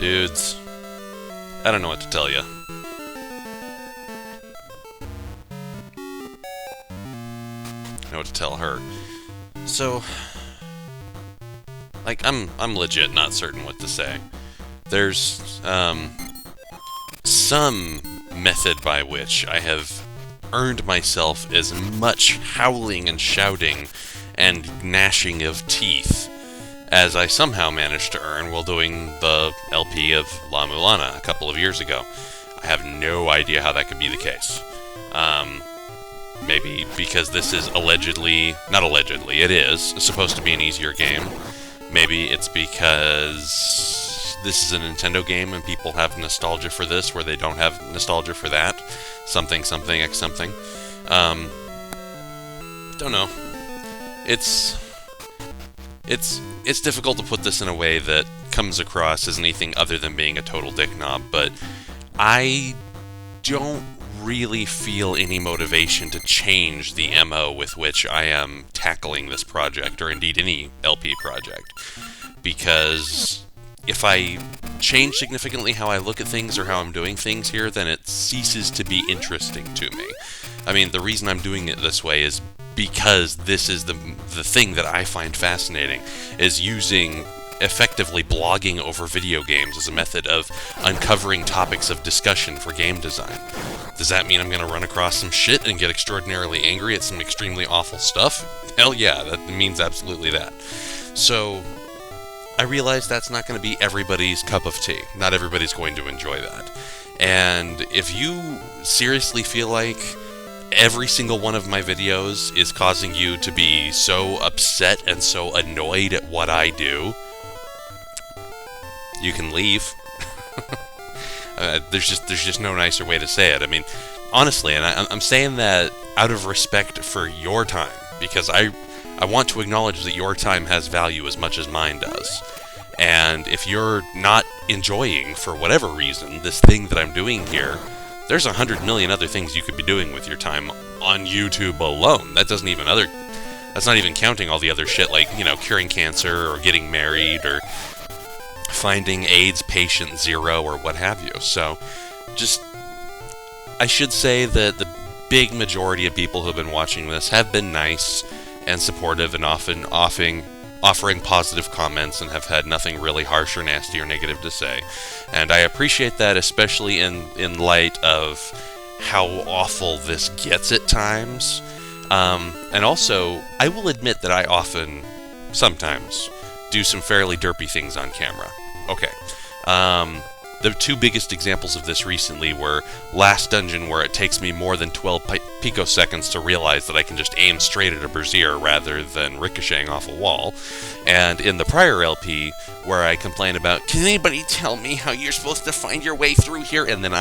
Dudes, I don't know what to tell you. I know what to tell her. So, like, I'm legit not certain what to say. There's, some method by which I have earned myself as much howling and shouting and gnashing of teeth as I somehow managed to earn while doing the LP of La Mulana a couple of years ago. I have no idea how that could be the case. Maybe because this is not allegedly, it is supposed to be an easier game. Maybe it's because this is a Nintendo game and people have nostalgia for this where they don't have nostalgia for that. Something, X something. Don't know. It's difficult to put this in a way that comes across as anything other than being a total dick knob, but I don't really feel any motivation to change the MO with which I am tackling this project, or indeed any LP project, because if I change significantly how I look at things or how I'm doing things here, then it ceases to be interesting to me. I mean, the reason I'm doing it this way is because this is the thing that I find fascinating, is using effectively blogging over video games as a method of uncovering topics of discussion for game design. Does that mean I'm going to run across some shit and get extraordinarily angry at some extremely awful stuff? Hell yeah, that means absolutely that. So, I realize that's not going to be everybody's cup of tea. Not everybody's going to enjoy that. And if you seriously feel like every single one of my videos is causing you to be so upset and so annoyed at what I do, you can leave. There's just no nicer way to say it. I mean, honestly, and I'm saying that out of respect for your time, because I want to acknowledge that your time has value as much as mine does. And if you're not enjoying, for whatever reason, this thing that I'm doing here, there's 100 million other things you could be doing with your time on YouTube alone. That's not even counting all the other shit like, curing cancer or getting married or finding AIDS patient 0 or what have you. So, I should say that the big majority of people who have been watching this have been nice and supportive and often offering positive comments and have had nothing really harsh or nasty or negative to say. And I appreciate that, especially in light of how awful this gets at times. And also, I will admit that I sometimes, do some fairly derpy things on camera. Okay. The two biggest examples of this recently were last dungeon, where it takes me more than 12 picoseconds to realize that I can just aim straight at a brazier rather than ricocheting off a wall, and in the prior LP, where I complain about, can anybody tell me how you're supposed to find your way through here? And then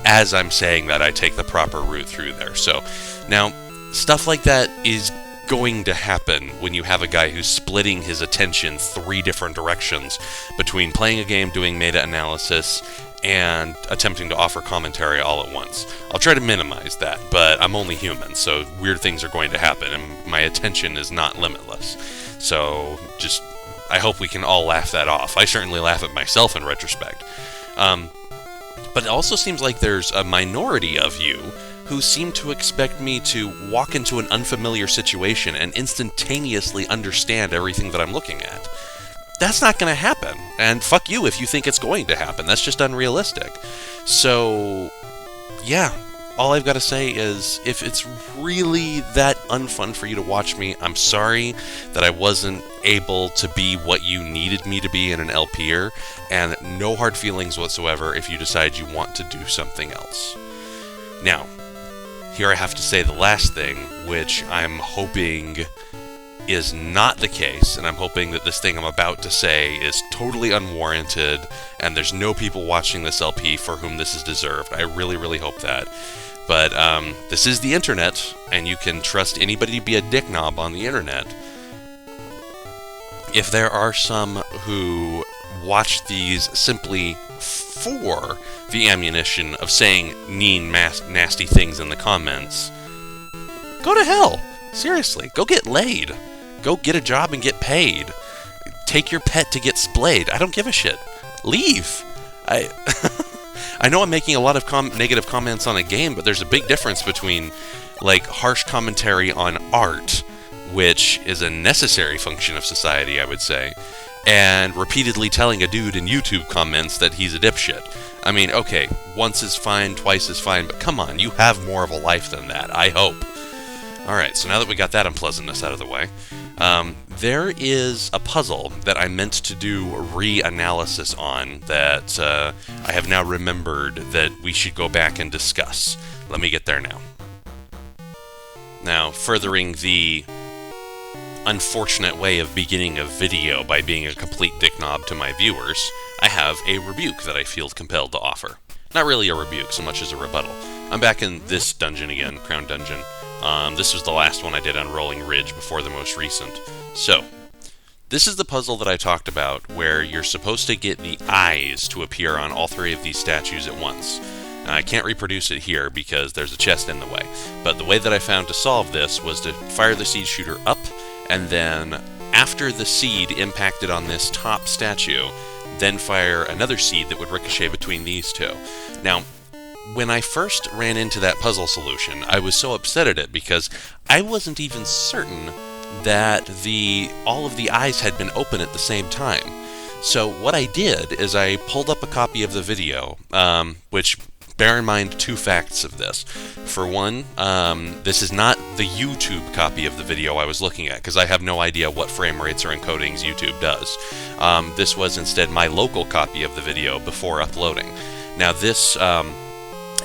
as I'm saying that, I take the proper route through there. So, now, stuff like that is going to happen when you have a guy who's splitting his attention 3 different directions between playing a game, doing meta-analysis, and attempting to offer commentary all at once. I'll try to minimize that, but I'm only human, so weird things are going to happen, and my attention is not limitless. So, I hope we can all laugh that off. I certainly laugh at myself in retrospect. But it also seems like there's a minority of you who seem to expect me to walk into an unfamiliar situation and instantaneously understand everything that I'm looking at. That's not going to happen, and fuck you if you think it's going to happen. That's just unrealistic. So, yeah, all I've got to say is, if it's really that unfun for you to watch me, I'm sorry that I wasn't able to be what you needed me to be in an LPer, and no hard feelings whatsoever if you decide you want to do something else. Now, here I have to say the last thing, which I'm hoping is not the case, and I'm hoping that this thing I'm about to say is totally unwarranted, and there's no people watching this LP for whom this is deserved. I really, really hope that. But this is the internet, and you can trust anybody to be a dick knob on the internet. If there are some who watch these simply for the ammunition of saying mean, nasty things in the comments, go to hell. Seriously, go get laid. Go get a job and get paid. Take your pet to get splayed. I don't give a shit. Leave. I I know I'm making a lot of negative comments on a game, but there's a big difference between, like, harsh commentary on art, which is a necessary function of society, I would say, and repeatedly telling a dude in YouTube comments that he's a dipshit. I mean, okay, once is fine, twice is fine, but come on, you have more of a life than that, I hope. Alright, so now that we got that unpleasantness out of the way, there is a puzzle that I meant to do reanalysis on that I have now remembered that we should go back and discuss. Let me get there now. Now, furthering the unfortunate way of beginning a video by being a complete dicknob to my viewers, I have a rebuke that I feel compelled to offer. Not really a rebuke so much as a rebuttal. I'm back in this dungeon again, Crown Dungeon. This was the last one I did on Rolling Ridge before the most recent. So, this is the puzzle that I talked about where you're supposed to get the eyes to appear on all three of these statues at once. Now, I can't reproduce it here because there's a chest in the way, but the way that I found to solve this was to fire the seed shooter up, and then after the seed impacted on this top statue, then fire another seed that would ricochet between these two. Now, when I first ran into that puzzle solution, I was so upset at it because I wasn't even certain that all of the eyes had been open at the same time. So what I did is I pulled up a copy of the video, which, bear in mind two facts of this. For one, this is not the YouTube copy of the video I was looking at, because I have no idea what frame rates or encodings YouTube does. This was instead my local copy of the video before uploading. Now this,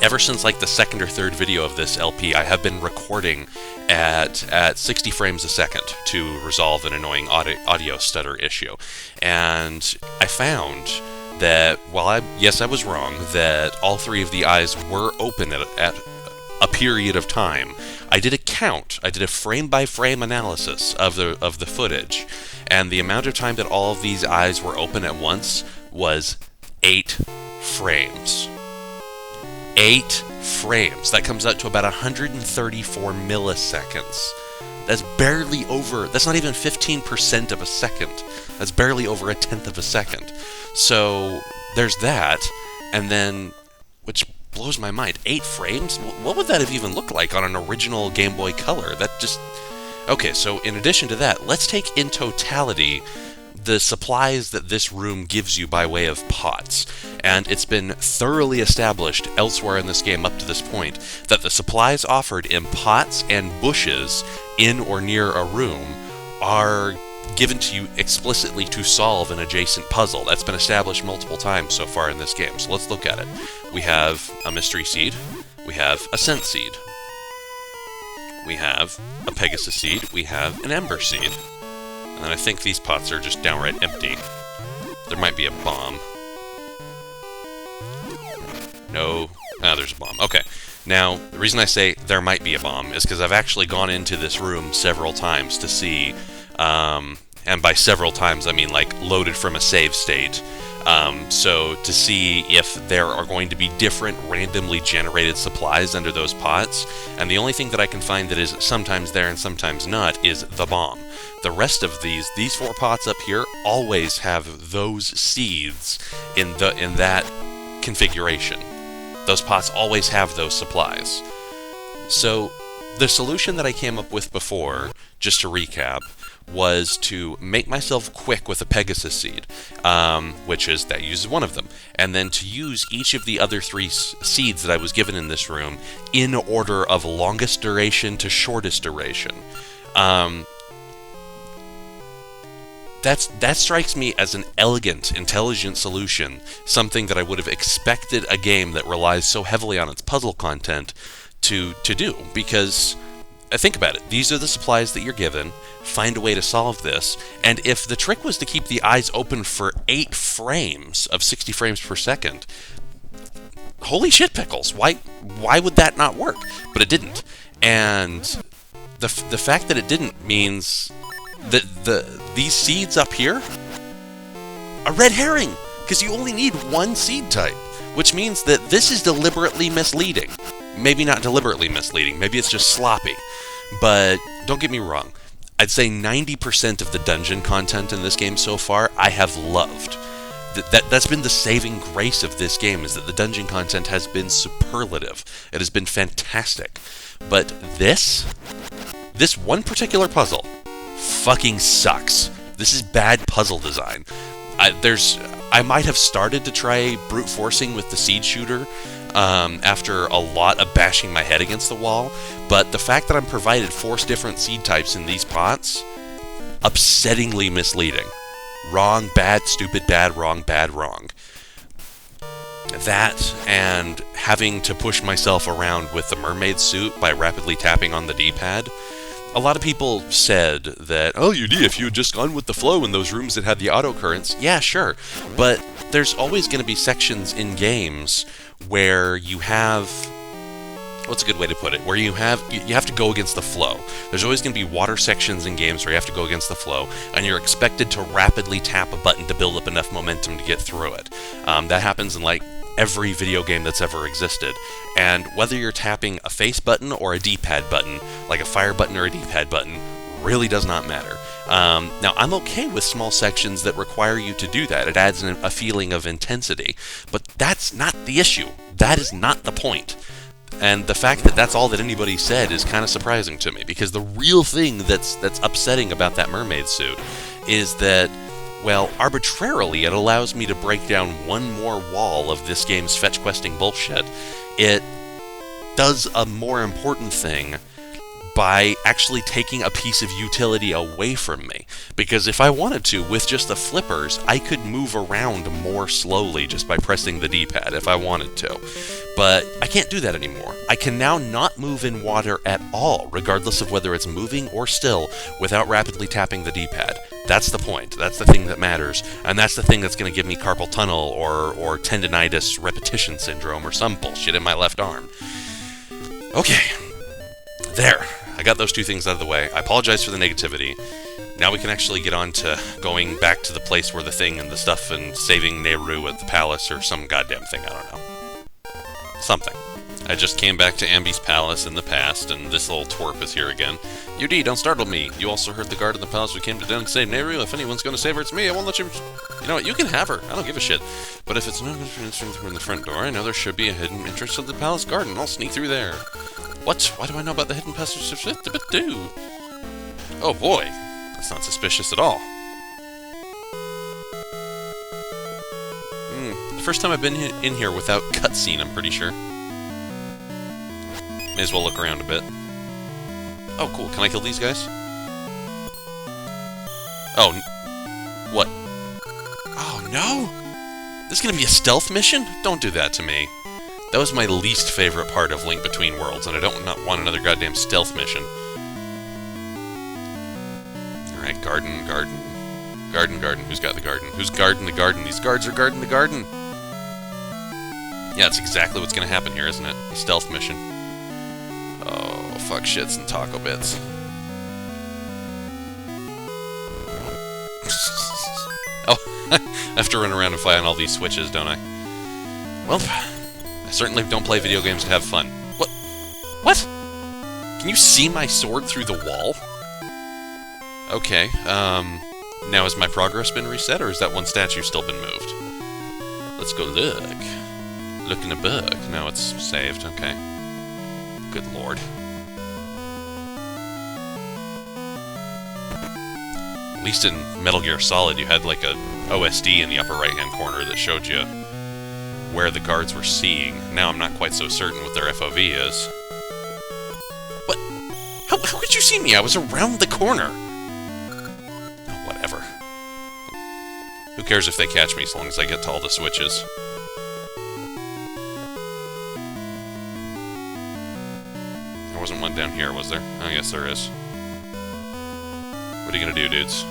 ever since like the second or third video of this LP, I have been recording at 60 frames a second to resolve an annoying audio stutter issue. And I found that while I was wrong, that all three of the eyes were open at a period of time. I did a count. I did a frame-by-frame analysis of the footage, and the amount of time that all of these eyes were open at once was 8 frames. 8 frames. That comes out to about 134 milliseconds. That's barely over, that's not even 15% of a second. That's barely over a tenth of a second. So, there's that, and then, which blows my mind, 8 frames? What would that have even looked like on an original Game Boy Color? That just... Okay, so in addition to that, let's take in totality the supplies that this room gives you by way of pots. And it's been thoroughly established elsewhere in this game up to this point that the supplies offered in pots and bushes in or near a room are given to you explicitly to solve an adjacent puzzle. That's been established multiple times so far in this game, so let's look at it. We have a mystery seed, we have a scent seed, we have a Pegasus seed, we have an ember seed, and I think these pots are just downright empty. There might be a bomb. No. Ah, there's a bomb. Okay. Now, the reason I say there might be a bomb is because I've actually gone into this room several times to see, and by several times I mean like loaded from a save state, so to see if there are going to be different randomly generated supplies under those pots, and the only thing that I can find that is sometimes there and sometimes not is the bomb. The rest of these 4 pots up here always have those seeds in that configuration. Those pots always have those supplies. So, the solution that I came up with before, just to recap, was to make myself quick with a Pegasus seed, which is, that uses one of them, and then to use each of the other 3 seeds that I was given in this room in order of longest duration to shortest duration. That strikes me as an elegant, intelligent solution, something that I would have expected a game that relies so heavily on its puzzle content to do, because think about it, these are the supplies that you're given, find a way to solve this, and if the trick was to keep the eyes open for 8 frames of 60 frames per second, holy shit pickles, why would that not work? But it didn't, and the fact that it didn't means that these seeds up here are red herring, because you only need 1 seed type, which means that this is deliberately misleading. Maybe not deliberately misleading, maybe it's just sloppy, but don't get me wrong, I'd say 90% of the dungeon content in this game so far I have loved. That's been the saving grace of this game, is that the dungeon content has been superlative. It has been fantastic. But this one particular puzzle fucking sucks. This is bad puzzle design. I might have started to try brute forcing with the seed shooter after a lot of bashing my head against the wall, but the fact that I'm provided 4 different seed types in these pots, upsettingly misleading. Wrong, bad, stupid, bad, wrong, bad, wrong. That, and having to push myself around with the mermaid suit by rapidly tapping on the D-pad. A lot of people said that, oh, if you had just gone with the flow in those rooms that had the auto currents, yeah, sure. But there's always going to be sections in games where you have, what's a good way to put it, where you have to go against the flow. There's always going to be water sections in games where you have to go against the flow, and you're expected to rapidly tap a button to build up enough momentum to get through it. That happens in, like, every video game that's ever existed. And whether you're tapping a face button or a D-pad button, like a fire button or a D-pad button, really does not matter. Now, I'm okay with small sections that require you to do that. It adds a feeling of intensity. But that's not the issue. That is not the point. And the fact that that's all that anybody said is kind of surprising to me, because the real thing that's upsetting about that mermaid suit is that, well, arbitrarily it allows me to break down one more wall of this game's fetch questing bullshit. It does a more important thing by actually taking a piece of utility away from me. Because if I wanted to, with just the flippers, I could move around more slowly just by pressing the D-pad if I wanted to. But I can't do that anymore. I can now not move in water at all, regardless of whether it's moving or still, without rapidly tapping the D-pad. That's the point. That's the thing that matters. And that's the thing that's going to give me carpal tunnel or tendinitis repetition syndrome or some bullshit in my left arm. Okay. There. I got those 2 things out of the way. I apologize for the negativity. Now we can actually get on to going back to the place where the thing and the stuff and saving Nehru at the palace or some goddamn thing, I don't know. Something. I just came back to Ambi's palace in the past, and this little twerp is here again. UD, don't startle me. You also heard the guard in the palace who came to down and save Nehru. If anyone's going to save her, it's me. I won't let you... You know what? You can have her. I don't give a shit. But if it's not going to transfer through the front door, I know there should be a hidden entrance to the palace garden. I'll sneak through there. What? Why do I know about the hidden passage? Oh boy. That's not suspicious at all. The first time I've been in here without cutscene, I'm pretty sure. May as well look around a bit. Oh, cool. Can I kill these guys? Oh, what? Oh, no! This is gonna be a stealth mission? Don't do that to me. That was my least favorite part of Link Between Worlds, and I don't want another goddamn stealth mission. Alright, garden. Who's got the garden? Who's guarding the garden? These guards are guarding the garden! Yeah, that's exactly what's gonna happen here, isn't it? A stealth mission. Oh, fuck shits and taco bits. Oh, I have to run around and fly on all these switches, don't I? Well, I certainly don't play video games to have fun. What? What? Can you see my sword through the wall? Okay, now has my progress been reset, or has that one statue still been moved? Let's go look. Look in the book. No, it's saved, okay. Good lord. At least in Metal Gear Solid, you had like a OSD in the upper right-hand corner that showed you where the guards were seeing. Now I'm not quite so certain what their FOV is. What? How could you see me? I was around the corner! Oh, whatever. Who cares if they catch me, as long as I get to all the switches. There wasn't one down here, was there? Oh, yes, there is. What are you gonna do, dudes?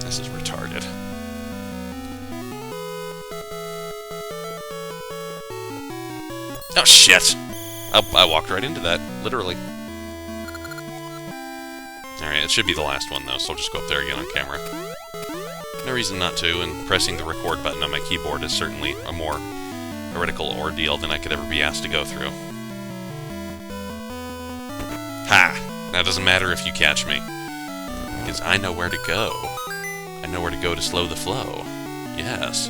This is retarded. Oh, shit! I walked right into that, literally. Alright, it should be the last one, though, so I'll just go up there again on camera. No reason not to, and pressing the record button on my keyboard is certainly a more heretical ordeal than I could ever be asked to go through. Ha! Now doesn't matter if you catch me. Because I know where to go. I know where to go to slow the flow. Yes.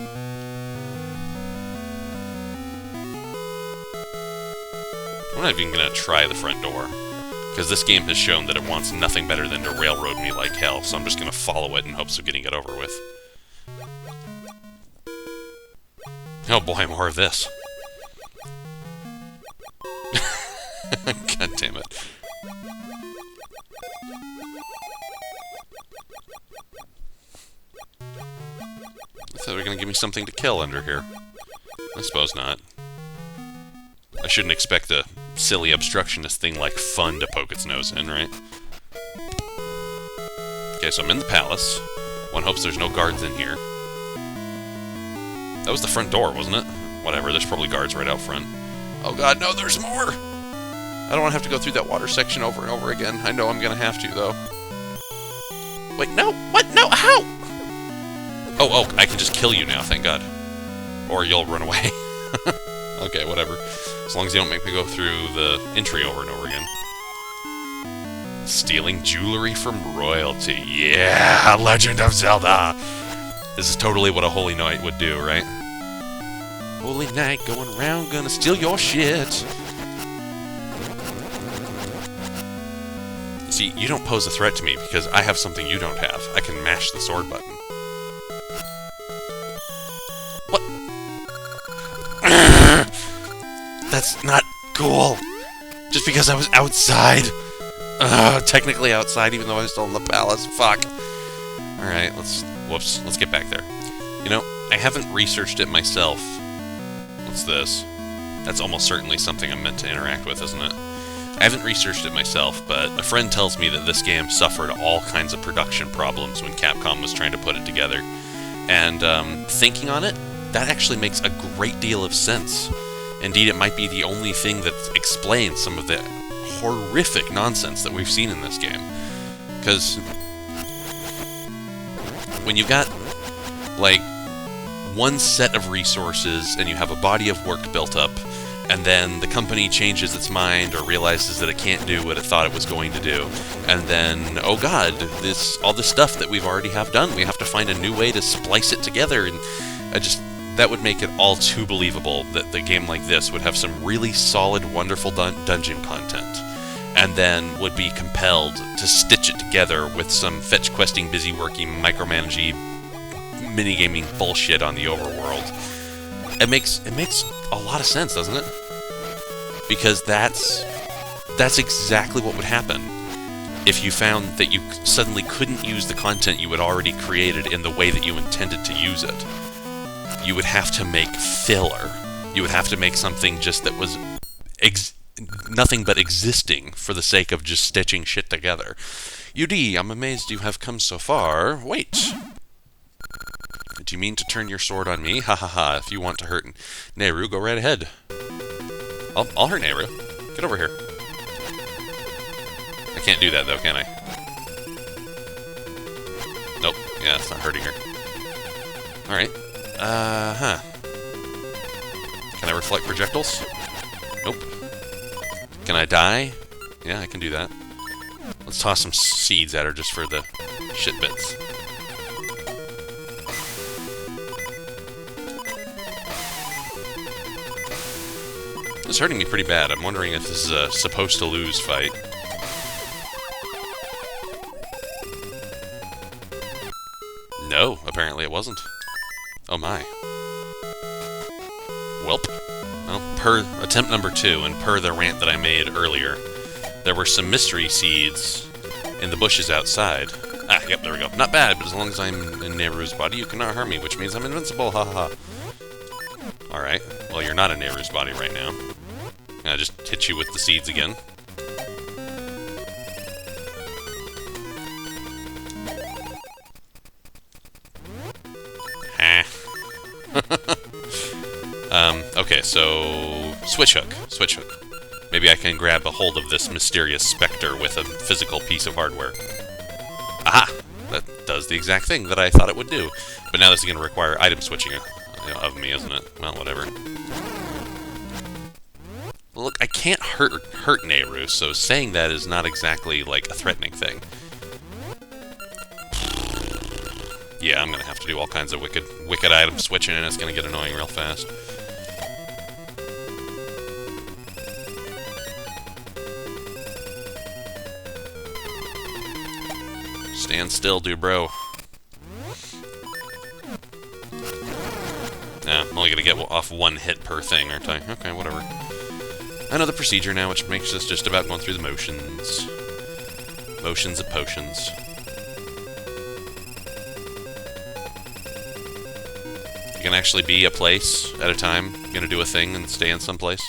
I'm not even gonna try the front door. Because this game has shown that it wants nothing better than to railroad me like hell, so I'm just gonna follow it in hopes of getting it over with. Oh boy, more of this. God damn it. I thought they were gonna give me something to kill under here. I suppose not. I shouldn't expect a silly obstructionist thing like fun to poke its nose in, right? Okay, so I'm in the palace. One hopes there's no guards in here. That was the front door, wasn't it? Whatever, there's probably guards right out front. Oh god, no, there's more! I don't want to have to go through that water section over and over again. I know I'm gonna have to, though. Wait, no! What? No, how? Oh, I can just kill you now, thank god. Or you'll run away. Okay, whatever. As long as you don't make me go through the entry over and over again. Stealing jewelry from royalty. Yeah, Legend of Zelda! This is totally what a holy knight would do, right? Holy knight going around, gonna steal your shit. See, you don't pose a threat to me because I have something you don't have. I can mash the sword button. What? That's not cool. Just because I was outside. Technically outside, even though I was still in the palace. Fuck. Alright, let's get back there. You know, I haven't researched it myself. What's this? That's almost certainly something I'm meant to interact with, isn't it? I haven't researched it myself, but a friend tells me that this game suffered all kinds of production problems when Capcom was trying to put it together. And thinking on it, that actually makes a great deal of sense. Indeed, it might be the only thing that explains some of the horrific nonsense that we've seen in this game. Because when you've got, like, one set of resources and you have a body of work built up, and then the company changes its mind or realizes that it can't do what it thought it was going to do, and then, oh god, all this stuff that we've already have done, we have to find a new way to splice it together, and that would make it all too believable that the game like this would have some really solid, wonderful dungeon content, and then would be compelled to stitch it together with some fetch questing, busy working, micromanaging, minigaming bullshit on the overworld. It makes a lot of sense, doesn't it? Because that's exactly what would happen if you found that you suddenly couldn't use the content you had already created in the way that you intended to use it. You would have to make filler. You would have to make something just that was nothing but existing for the sake of just stitching shit together. UD, I'm amazed you have come so far. Wait. Do you mean to turn your sword on me? Ha ha ha. If you want to hurt Nehru, go right ahead. I'll hurt Nehru. Get over here. I can't do that though, can I? Nope. Yeah, it's not hurting her. Alright. Can I reflect projectiles? Nope. Can I die? Yeah, I can do that. Let's toss some seeds at her just for the shit bits. It's hurting me pretty bad. I'm wondering if this is a supposed to lose fight. No, apparently it wasn't. Oh my. Welp. Well, per attempt number 2, and per the rant that I made earlier, there were some mystery seeds in the bushes outside. Ah, yep, there we go. Not bad, but as long as I'm in Nehru's body, you cannot harm me, which means I'm invincible, ha ha ha. Alright, well you're not in Nehru's body right now. I just hit you with the seeds again. Okay, so switch hook. Maybe I can grab a hold of this mysterious specter with a physical piece of hardware. Aha! That does the exact thing that I thought it would do. But now this is going to require item switching of me, isn't it? Well, whatever. Look, I can't hurt Nehru, so saying that is not exactly, like, a threatening thing. Yeah, I'm gonna have to do all kinds of wicked item switching, and it's gonna get annoying real fast. Stand still, dude, bro. Nah, I'm only gonna get off one hit per thing, aren't I? Okay, whatever. I know the procedure now, which makes this just about going through the motions. Motions of potions. You can actually be a place at a time. You're gonna do a thing and stay in some place.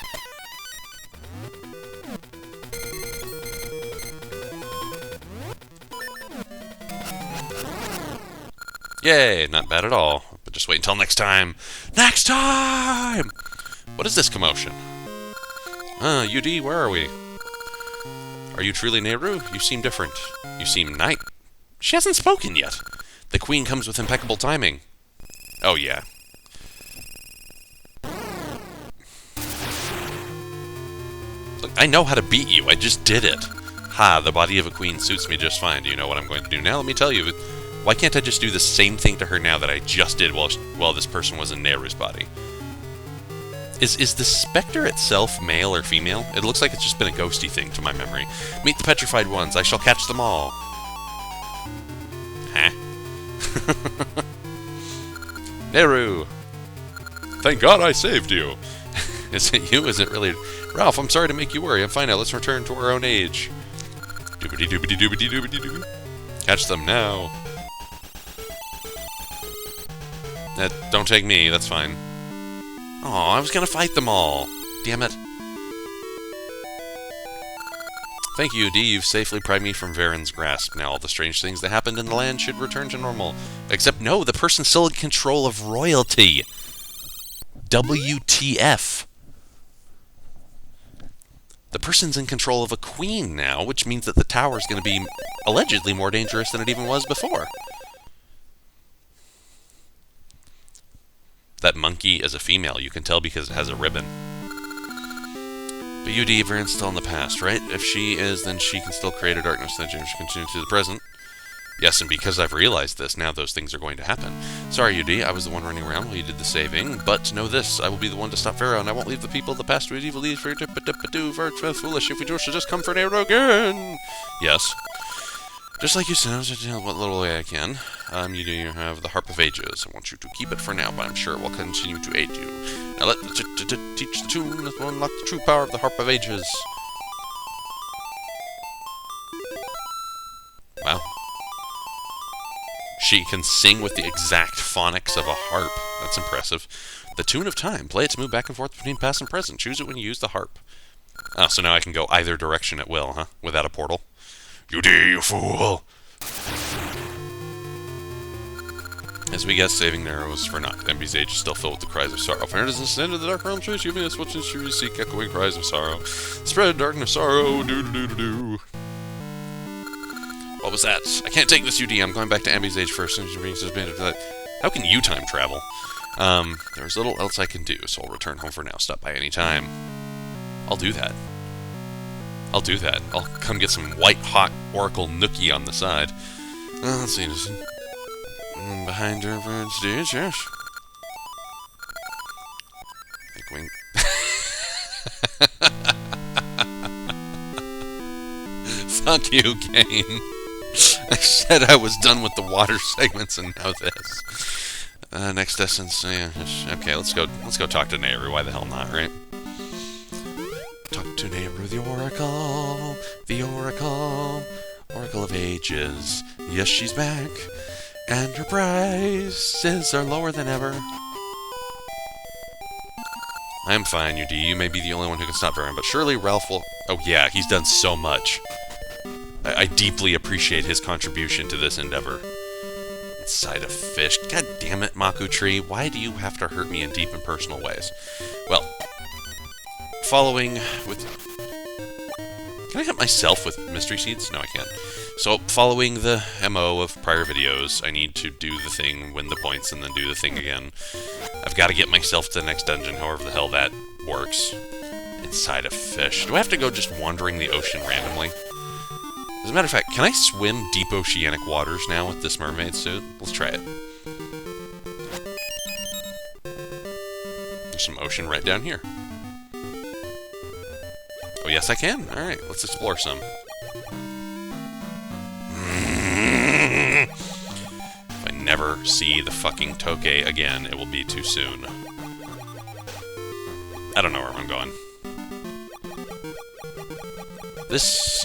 Yay, not bad at all. But just wait until next time. Next time! What is this commotion? UD, where are we? Are you truly Nehru? You seem different. You seem nice. She hasn't spoken yet. The queen comes with impeccable timing. Oh, yeah. Look, I know how to beat you. I just did it. Ha, the body of a queen suits me just fine. Do you know what I'm going to do now? Let me tell you. Why can't I just do the same thing to her now that I just did while this person was in Nehru's body? Is the specter itself male or female? It looks like it's just been a ghosty thing to my memory. Meet the petrified ones. I shall catch them all. Huh? Nehru! Thank God I saved you! Is it you? Is it really... Ralph, I'm sorry to make you worry. I'm fine now. Let's return to our own age. Doobity doobity doobity doobity doobity. Catch them now. Don't take me. That's fine. Aw, I was gonna fight them all. Damn it. Thank you, D. You've safely pried me from Varen's grasp. Now all the strange things that happened in the land should return to normal. Except no, the person's still in control of royalty. WTF. The person's in control of a queen now, which means that the tower's going to be allegedly more dangerous than it even was before. That monkey is a female, you can tell because it has a ribbon. But UD, Varen's still in the past, right? If she is, then she can still create a darkness that should continue to the present. Yes, and because I've realized this, now those things are going to happen. Sorry, UD, I was the one running around while you did the saving, but know this, I will be the one to stop Pharaoh, and I won't leave the people of the past with evil deeds for foolish. If we do, she'll just come for Nehru again. Yes. Just like you said, I'll just what little way I can. You have the Harp of Ages. I want you to keep it for now, but I'm sure it will continue to aid you. Now let teach the tune that will unlock the true power of the Harp of Ages. Wow. She can sing with the exact phonics of a harp. That's impressive. The Tune of Time. Play it to move back and forth between past and present. Choose it when you use the harp. Oh, so now I can go either direction at will, huh? Without a portal. UD, you fool! As we get saving Nehru's for naught, MB's age is still filled with the cries of sorrow. Fire does descend into the dark realm, choose you miss, what since you seek echoing cries of sorrow. Spread darkness, sorrow, do-do-do-do-do. What was that? I can't take this, UD. I'm going back to Ambi's age first. How can you time travel? There's little else I can do, so I'll return home for now. Stop by any time. I'll do that. I'll do that. I'll come get some white-hot Oracle Nookie on the side. Let's see. Behind her stage, yes. Wing. Fuck you, Kane. I said I was done with the water segments, and now this. Next essence, yeah. Okay, let's go talk to Nehru. Why the hell not, right? Talk to Nehru, the Oracle, Oracle of Ages. Yes, she's back, and her prices are lower than ever. I'm fine, UD. You may be the only one who can stop Varen, but surely Ralph will... Oh yeah, he's done so much. I deeply appreciate his contribution to this endeavor. Inside a fish. God damn it, Maku Tree. Why do you have to hurt me in deep and personal ways? Well, following with... Can I hit myself with mystery seeds? No, I can't. So, following the MO of prior videos, I need to do the thing, win the points, and then do the thing again. I've got to get myself to the next dungeon, however the hell that works. Inside a fish. Do I have to go just wandering the ocean randomly? As a matter of fact, can I swim deep oceanic waters now with this mermaid suit? Let's try it. There's some ocean right down here. Oh, yes, I can. Alright, let's explore some. If I never see the fucking Tokay again, it will be too soon. I don't know where I'm going.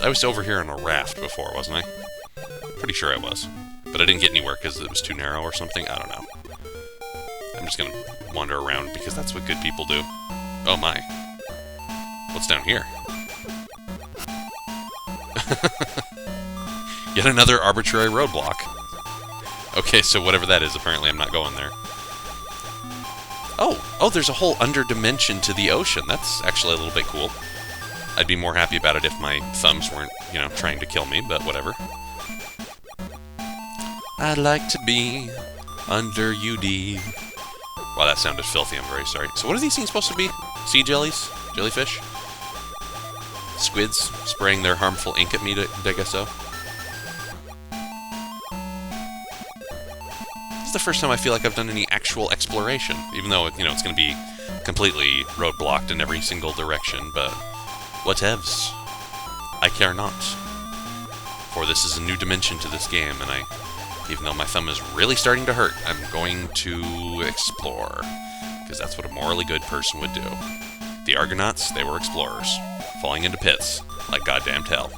I was over here on a raft before, wasn't I? Pretty sure I was. But I didn't get anywhere because it was too narrow or something. I don't know. I'm just gonna wander around because that's what good people do. Oh my. What's down here? Yet another arbitrary roadblock. Okay, so whatever that is, apparently I'm not going there. Oh, there's a whole underdimension to the ocean. That's actually a little bit cool. I'd be more happy about it if my thumbs weren't, you know, trying to kill me, but whatever. I'd like to be under UD. Wow, that sounded filthy, I'm very sorry. So what are these things supposed to be? Sea jellies? Jellyfish? Squids spraying their harmful ink at me, I guess so. This is the first time I feel like I've done any actual exploration, even though, you know, it's going to be completely roadblocked in every single direction, but whatevs. I care not. For this is a new dimension to this game, and even though my thumb is really starting to hurt, I'm going to explore, because that's what a morally good person would do. The Argonauts, they were explorers, falling into pits, like goddamn hell.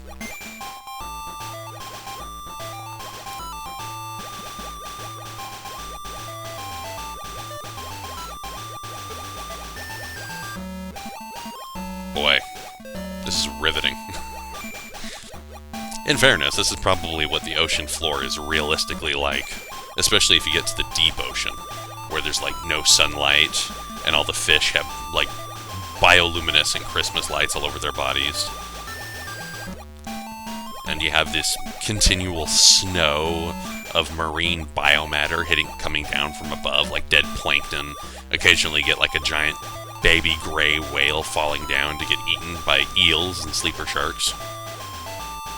Boy, this is riveting. In fairness, this is probably what the ocean floor is realistically like, especially if you get to the deep ocean, where there's like no sunlight, and all the fish have like bioluminescent Christmas lights all over their bodies. And you have this continual snow of marine biomatter coming down from above, like dead plankton. Occasionally you get like a giant baby gray whale falling down to get eaten by eels and sleeper sharks.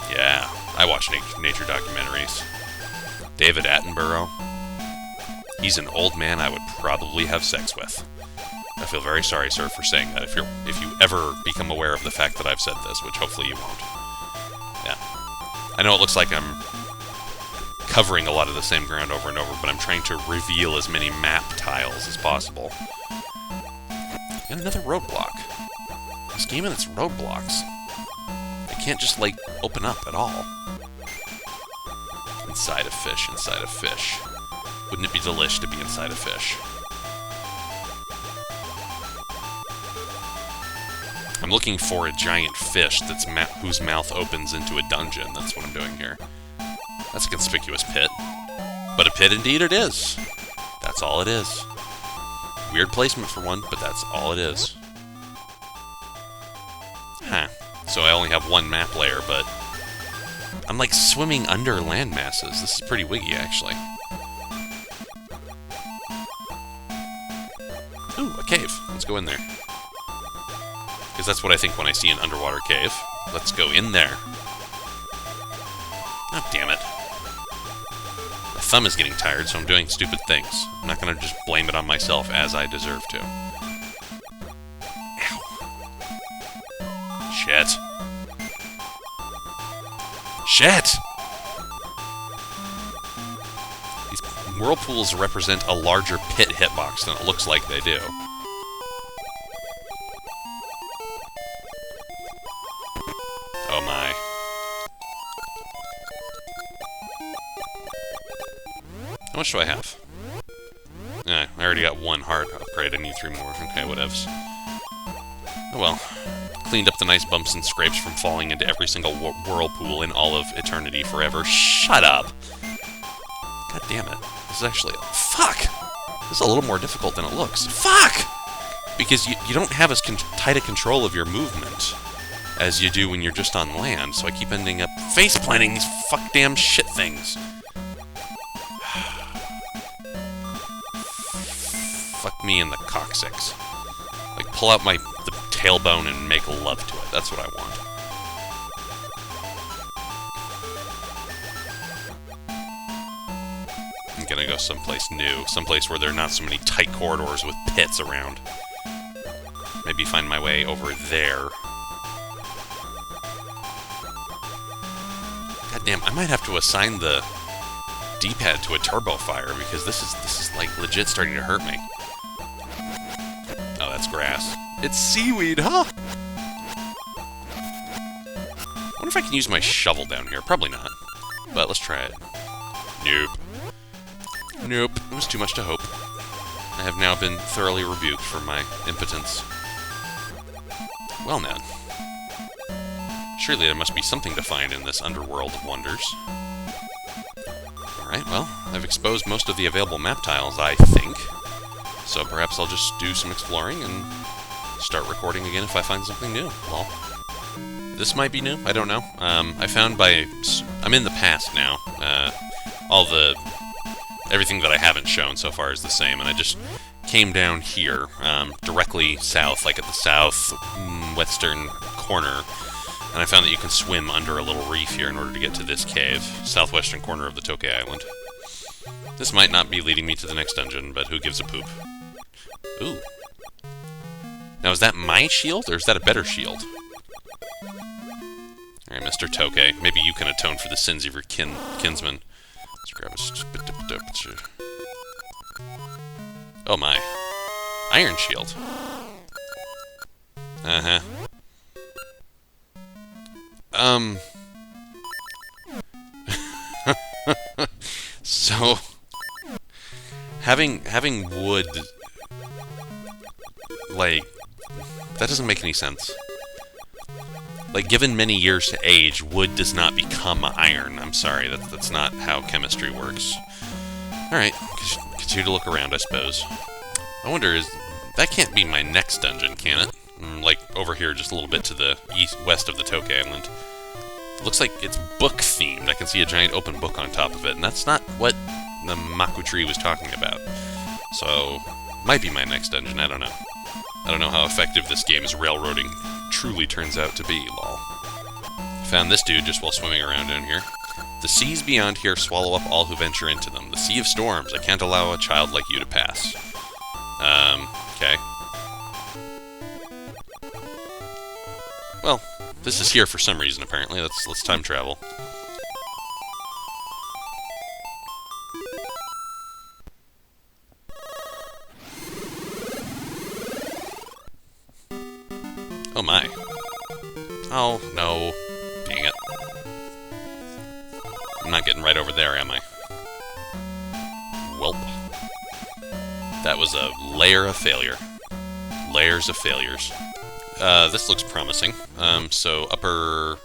Yeah, I watch nature documentaries. David Attenborough. He's an old man I would probably have sex with. I feel very sorry, sir, for saying that. If you ever become aware of the fact that I've said this, which hopefully you won't. Yeah. I know it looks like I'm covering a lot of the same ground over and over, but I'm trying to reveal as many map tiles as possible. And another roadblock. This game and its roadblocks. They can't just, like, open up at all. Inside a fish, inside a fish. Wouldn't it be delish to be inside a fish? I'm looking for a giant fish whose mouth opens into a dungeon. That's what I'm doing here. That's a conspicuous pit. But a pit indeed it is. That's all it is. Weird placement for one, but that's all it is. Huh. So I only have one map layer, but I'm like swimming under land masses. This is pretty wiggy, actually. Ooh, a cave. Let's go in there. Because that's what I think when I see an underwater cave. Let's go in there. Oh, damn it. My thumb is getting tired, so I'm doing stupid things. I'm not going to just blame it on myself as I deserve to. Ow. Shit. Shit! These whirlpools represent a larger pit hitbox than it looks like they do. Oh my. How much do I have? I already got one heart upgrade. I need 3 more. Okay, whatevs. Oh well. Cleaned up the nice bumps and scrapes from falling into every single whirlpool in all of eternity forever. Shut up! God damn it. This is actually... Fuck! This is a little more difficult than it looks. Fuck! Because you don't have as tight a control of your movement as you do when you're just on land, so I keep ending up face-planting these fuck-damn shit things. Fuck me in the coccyx. Like, pull out the tailbone and make love to it. That's what I want. I'm gonna go someplace new. Someplace where there are not so many tight corridors with pits around. Maybe find my way over there. God damn, I might have to assign the D-pad to a turbo fire because this is like legit starting to hurt me. Oh, that's grass. It's seaweed, huh? I wonder if I can use my shovel down here. Probably not. But let's try it. Nope. Nope. It was too much to hope. I have now been thoroughly rebuked for my impotence. Well then. Surely there must be something to find in this underworld of wonders. Alright, well, I've exposed most of the available map tiles, I think. So perhaps I'll just do some exploring and start recording again if I find something new. Well, this might be new, I don't know. I found I'm in the past now. Everything that I haven't shown so far is the same, and I just came down here, directly south, like at the southwestern corner, and I found that you can swim under a little reef here in order to get to this cave, southwestern corner of the Tokay Island. This might not be leading me to the next dungeon, but who gives a poop? Ooh. Now, is that my shield, or is that a better shield? Alright, Mr. Tokay, maybe you can atone for the sins of your kinsman. Let's grab a... Oh my. Iron shield. Uh-huh. So... Having wood... Like... That doesn't make any sense. Like, given many years to age, wood does not become iron. I'm sorry, that's not how chemistry works. Alright, continue to look around, I suppose. I wonder, that can't be my next dungeon, can it? Like, over here, just a little bit to the west of the Tokay Island. It looks like it's book-themed. I can see a giant open book on top of it, and that's not what the Maku tree was talking about. So, might be my next dungeon, I don't know. I don't know how effective this game's railroading truly turns out to be, lol. Found this dude just while swimming around down here. The seas beyond here swallow up all who venture into them. The sea of storms. I can't allow a child like you to pass. Okay. Well, this is here for some reason, apparently. Let's time travel. Oh my. Oh, no. Dang it. I'm not getting right over there, am I? Welp. That was a layer of failure. Layers of failures. This looks promising. So upper...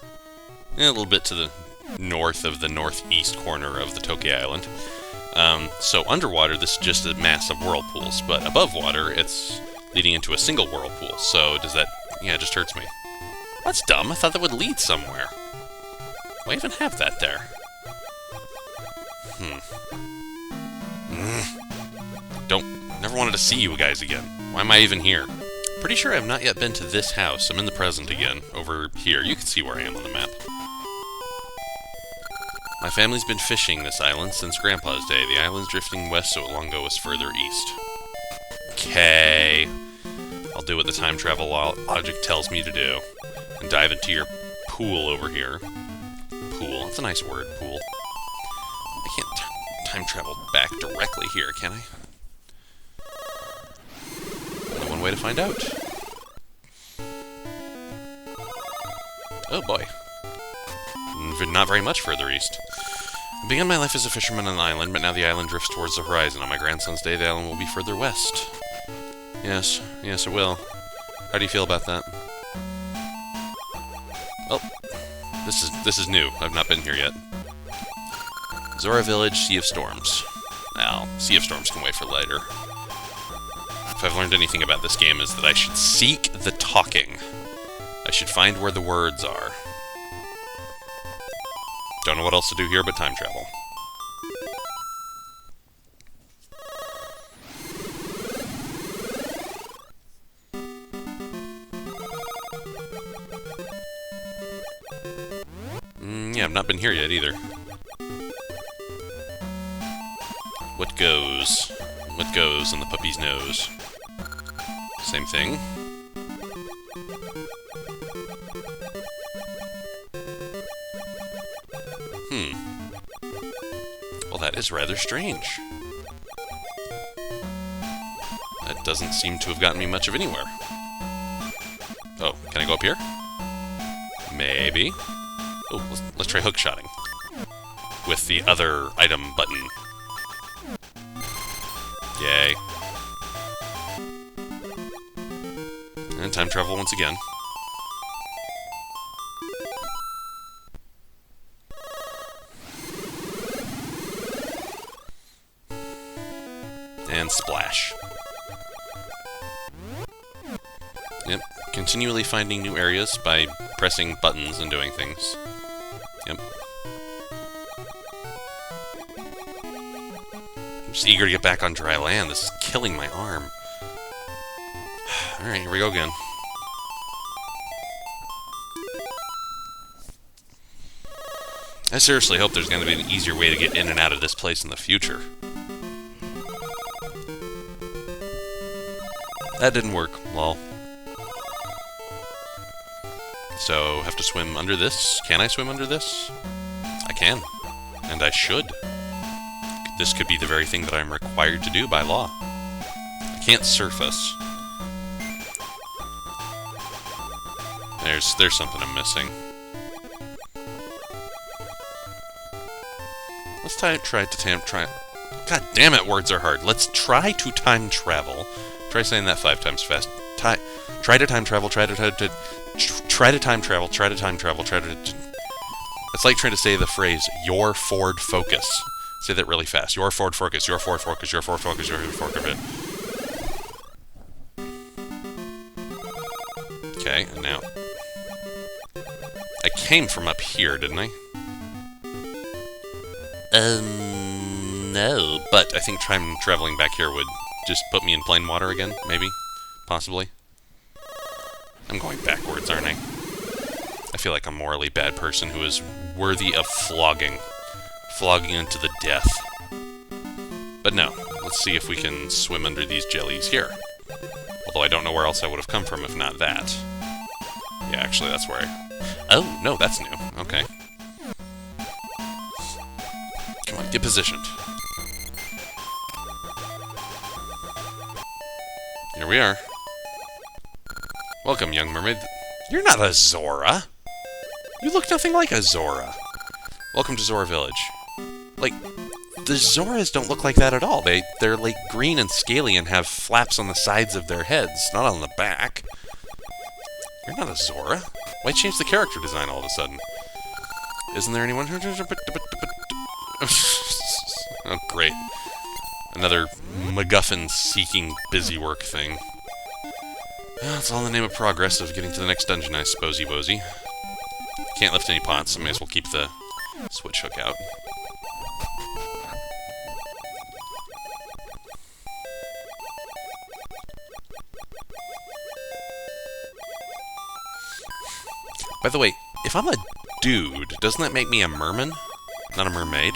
a little bit to the north of the northeast corner of the Tokay Island. So underwater, this is just a mass of whirlpools, but above water, it's leading into a single whirlpool. So does that... yeah, it just hurts me. That's dumb. I thought that would lead somewhere. Why even have that there? Never wanted to see you guys again. Why am I even here? Pretty sure I have not yet been to this house. I'm in the present again. Over here. You can see where I am on the map. My family's been fishing this island since Grandpa's day. The island's drifting west, so it long ago was further east. Okay. I'll do what the time travel logic tells me to do. And dive into your pool over here. Pool. That's a nice word, pool. I can't time travel back directly here, can I? Only one way to find out. Oh boy. Not very much further east. I began my life as a fisherman on an island, but now the island drifts towards the horizon. On my grandson's day, the island will be further west. Yes, it will. How do you feel about that? Well, this is new. I've not been here yet. Zora Village, Sea of Storms. Now, Sea of Storms can wait for later. If I've learned anything about this game is that I should seek the talking. I should find where the words are. Don't know what else to do here but time travel. not been here yet either. What goes? What goes on the puppy's nose? Same thing. Well, that is rather strange. That doesn't seem to have gotten me much of anywhere. Oh, can I go up here? Maybe. Oh, let's try hookshotting. With the other item button. Yay. And time travel once again. And splash. Yep, continually finding new areas by pressing buttons and doing things. Yep. I'm just eager to get back on dry land. This is killing my arm. Alright, here we go again. I seriously hope there's going to be an easier way to get in and out of this place in the future. That didn't work. Lol. So, have to swim under this? Can I swim under this? I can. And I should. This could be the very thing that I'm required to do by law. I can't surface. There's something I'm missing. Let's try to God damn it, words are hard. Let's try to time travel. Try saying that 5 times fast. Try to time travel, try to time travel, try to time travel, try to... It's like trying to say the phrase, your Ford Focus. Say that really fast. Your Ford Focus, your Ford Focus, your Ford Focus, your Ford Focus. Okay, and now... I came from up here, didn't I? No. But I think time traveling back here would just put me in plain water again, maybe? Possibly? I'm going backwards, aren't I? I feel like a morally bad person who is worthy of flogging. Flogging into the death. But no, let's see if we can swim under these jellies here. Although I don't know where else I would have come from if not that. Yeah, actually, that's where I... Oh, no, that's new. Okay. Come on, get positioned. Here we are. Welcome, young mermaid. You're not a Zora. You look nothing like a Zora. Welcome to Zora Village. Like, the Zoras don't look like that at all. They're like green and scaly and have flaps on the sides of their heads, not on the back. You're not a Zora. Why change the character design all of a sudden? Isn't there anyone who... Oh, great. Another MacGuffin-seeking busywork thing. It's all in the name of progress of getting to the next dungeon, I suppose-y wozy. Can't lift any pots, so I may as well keep the switch hook out. By the way, if I'm a dude, doesn't that make me a merman? Not a mermaid?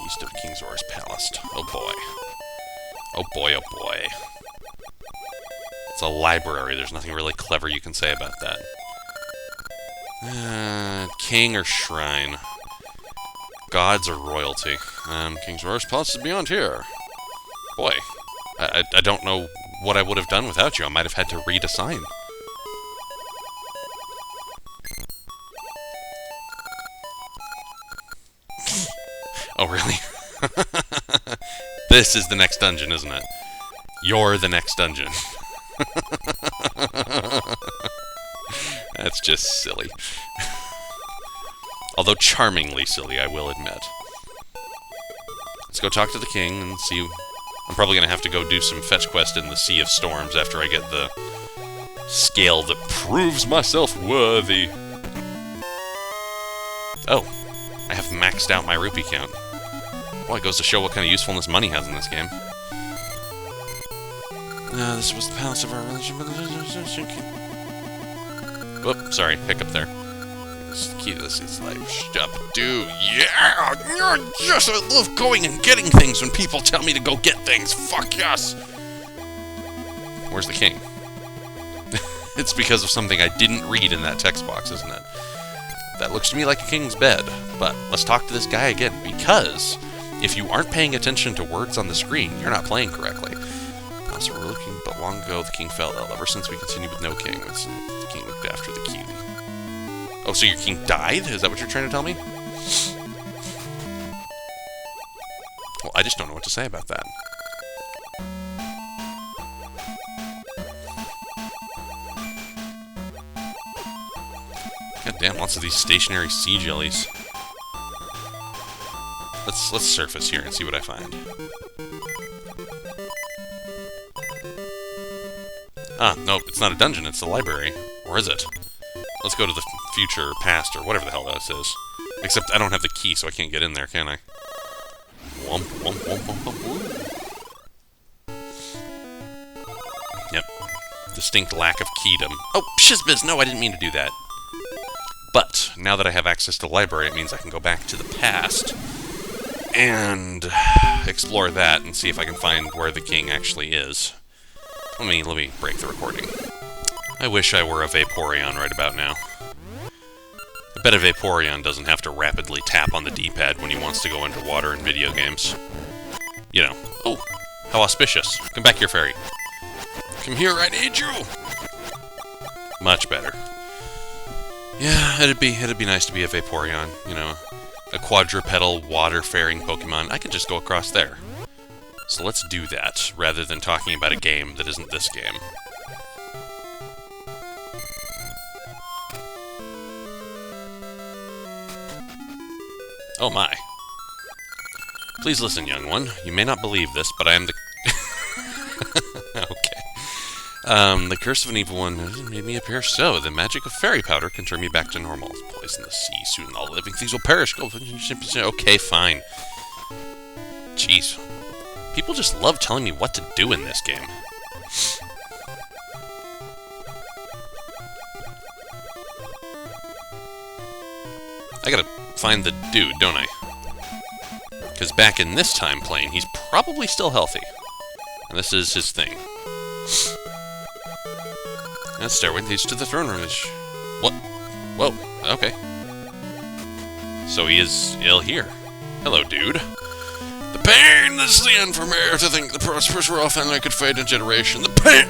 East of King Zora's Palace. Oh boy. Oh boy, oh boy. It's a library. There's nothing really clever you can say about that. King or shrine? Gods or royalty? King Zora's Palace is beyond here. Boy. I don't know what I would have done without you. I might have had to read a sign. Oh, really? This is the next dungeon, isn't it? You're the next dungeon. That's just silly. Although charmingly silly, I will admit. Let's go talk to the king and see... I'm probably going to have to go do some fetch quest in the Sea of Storms after I get the scale that proves myself worthy. Oh, I have maxed out my rupee count. Well, it goes to show what kind of usefulness money has in this game. This was the palace of our religion. Whoop, sorry, hiccup there. This is the key to this is life. Shut up, dude. Yeah! Yes, I love going and getting things when people tell me to go get things. Fuck yes! Where's the king? It's because of something I didn't read in that text box, isn't it? That looks to me like a king's bed. But let's talk to this guy again, because if you aren't paying attention to words on the screen, you're not playing correctly. So we're looking, but long ago the king fell ill. Ever since we continued with no king, the king looked after the key. Oh, so your king died? Is that what you're trying to tell me? Well, I just don't know what to say about that. God damn, lots of these stationary sea jellies. Let's surface here and see what I find. Ah, no, it's not a dungeon, it's a library. Or is it? Let's go to the future, past, or whatever the hell this is. Except I don't have the key, so I can't get in there, can I? Womp, womp, womp, womp, womp. Yep. Distinct lack of keydom. Oh, shizbiz! No, I didn't mean to do that. But, now that I have access to the library, it means I can go back to the past and explore that and see if I can find where the king actually is. Let me break the recording. I wish I were a Vaporeon right about now. I bet a Vaporeon doesn't have to rapidly tap on the D-pad when he wants to go underwater in video games. You know. Oh, how auspicious. Come back here, fairy. Come here, I need you! Much better. Yeah, it'd be nice to be a Vaporeon, you know. A quadrupedal, water-faring Pokemon. I could just go across there. So let's do that, rather than talking about a game that isn't this game. Oh my. Please listen, young one. You may not believe this, but I am the... Okay. The curse of an evil one has made me appear so. The magic of fairy powder can turn me back to normal. Poison the sea. Soon all living things will perish. Okay, fine. Jeez. People just love telling me what to do in this game. I gotta find the dude, don't I? Because back in this time plane, he's probably still healthy. And this is his thing. That stairway leads to the throne room. What? Whoa, okay. So he is ill here. Hello, dude. The pain! This is the end for me. To think the prosperous royal family could fade in a generation. The pain!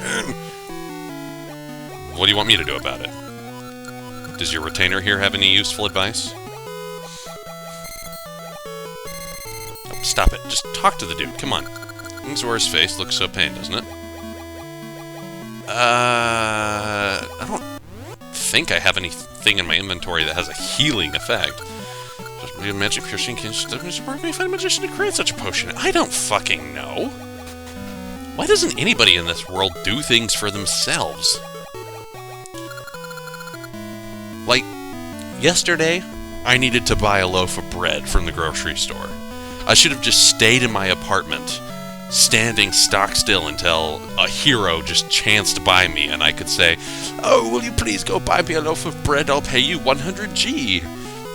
What do you want me to do about it? Does your retainer here have any useful advice? Oh, stop it. Just talk to the dude. Come on. Zora's face looks so pained, doesn't it? I don't think I have anything in my inventory that has a healing effect. Just be a magic piercing can find a magician to create such a potion. I don't fucking know. Why doesn't anybody in this world do things for themselves? Like, yesterday, I needed to buy a loaf of bread from the grocery store. I should have just stayed in my apartment, standing stock still until a hero just chanced by me and I could say, "Oh, will you please go buy me a loaf of bread? I'll pay you 100G.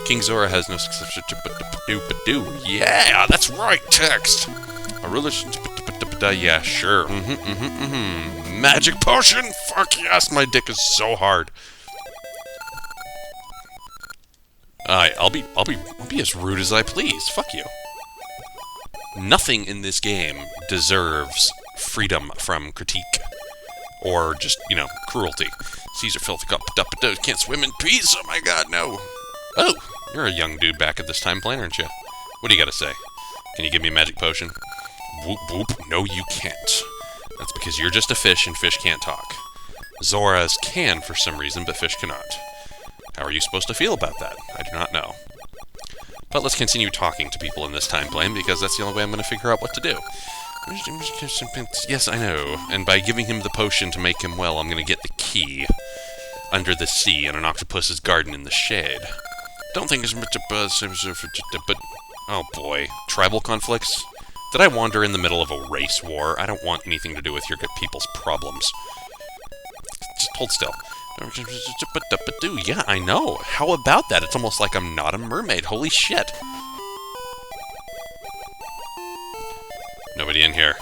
King Zora has no successor to do. Yeah, that's right, text. A religion, yeah, sure. Magic potion? Fuck yes, my dick is so hard. I'll be as rude as I please. Fuck you. Nothing in this game deserves freedom from critique. Or just, you know, cruelty. Caesar filthy cup, can't swim in peace, oh my god, no. Oh, you're a young dude back at this time plane, aren't you? What do you gotta say? Can you give me a magic potion? Whoop whoop, no you can't. That's because you're just a fish and fish can't talk. Zoras can for some reason, but fish cannot. How are you supposed to feel about that? I do not know. But let's continue talking to people in this time plane, because that's the only way I'm going to figure out what to do. Yes, I know. And by giving him the potion to make him well, I'm going to get the key. Under the sea, in an octopus's garden in the shade. Don't think it's much but... Oh boy. Tribal conflicts? Did I wander in the middle of a race war? I don't want anything to do with your people's problems. Just hold still. Yeah, I know. How about that? It's almost like I'm not a mermaid. Holy shit. Nobody in here.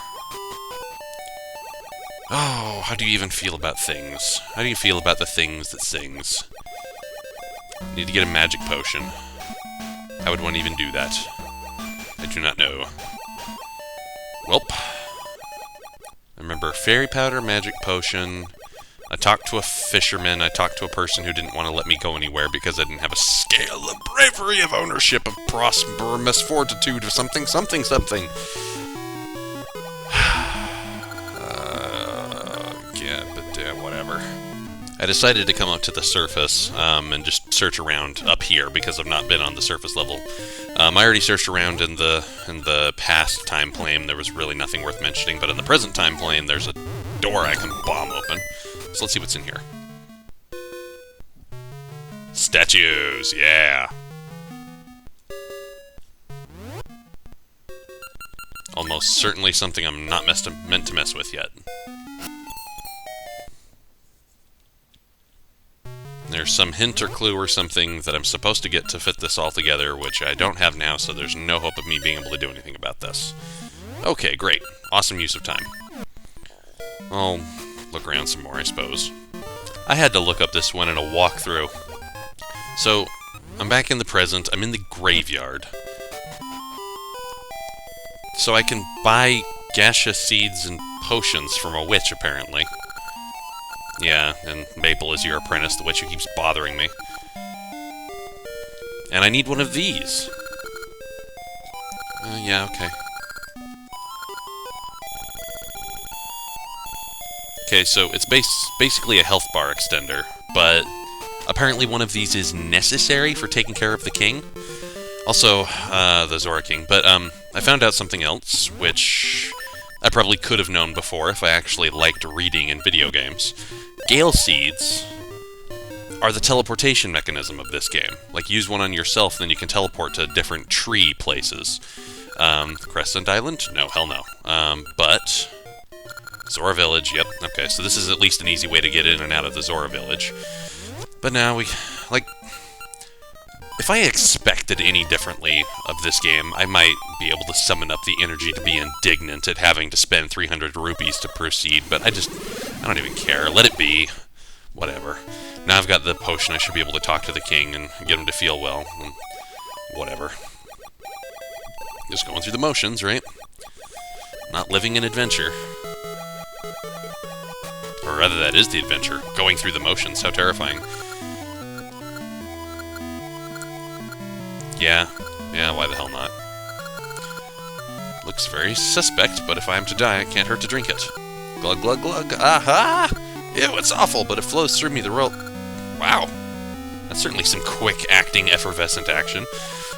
Oh, how do you even feel about things? How do you feel about the things that sings? Need to get a magic potion. How would one even do that? I do not know. Welp. I remember fairy powder, magic potion. I talked to a fisherman. I talked to a person who didn't want to let me go anywhere because I didn't have a scale of bravery, of ownership, of prosperous fortitude, of something, something, something. Whatever. I decided to come up to the surface and just search around up here because I've not been on the surface level. I already searched around in the past time plane. There was really nothing worth mentioning, but in the present time plane, there's a door I can bomb open. So let's see what's in here. Statues, yeah. Almost certainly something I'm not meant to mess with yet. There's some hint or clue or something that I'm supposed to get to fit this all together, which I don't have now, so there's no hope of me being able to do anything about this. Okay, great. Awesome use of time. I'll look around some more, I suppose. I had to look up this one in a walkthrough. So, I'm back in the present. I'm in the graveyard. So I can buy gaseous seeds and potions from a witch, apparently. Yeah, and Maple is your apprentice, the witch who keeps bothering me. And I need one of these. Yeah, okay. Okay, so it's basically a health bar extender, but apparently one of these is necessary for taking care of the king. Also, the Zora King. But, I found out something else, which I probably could have known before if I actually liked reading in video games. Gale Seeds are the teleportation mechanism of this game. Like, use one on yourself, then you can teleport to different tree places. Crescent Island? No, hell no. But Zora Village, yep. Okay, so this is at least an easy way to get in and out of the Zora Village. But now if I expected any differently of this game, I might be able to summon up the energy to be indignant at having to spend 300 rupees to proceed, but I don't even care. Let it be. Whatever. Now I've got the potion, I should be able to talk to the king and get him to feel well. And whatever. Just going through the motions, right? Not living an adventure. Or rather, that is the adventure. Going through the motions. How terrifying. Yeah, why the hell not? Looks very suspect, but if I am to die, it can't hurt to drink it. Glug, glug, glug. Aha! Ew, it's awful, but it flows through me the rope. Wow. That's certainly some quick acting, effervescent action.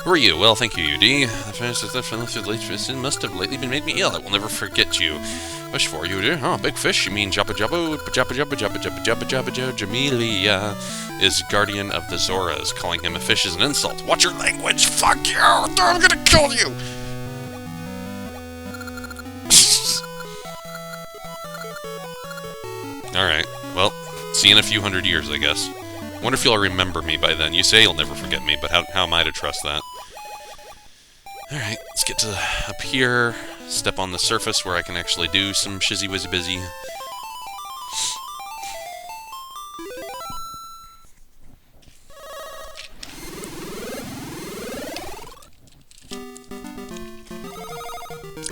Who are you? Well, thank you, UD. The must have lately been made me ill. I will never forget you. Wish for you, dear. Oh, big fish. You mean Jabba Jabba Jabba Jabba Jabba Jabba Jabba Jabba Jabba Jamelia is guardian of the Zoras. Calling him a fish is an insult. Watch your language. Fuck you! I'm gonna kill you. All right. Well, see you in a few hundred years, I guess. Wonder if you'll remember me by then. You say you'll never forget me, but how am I to trust that? Alright, let's get to up here, step on the surface where I can actually do some shizzy-wizzy-busy.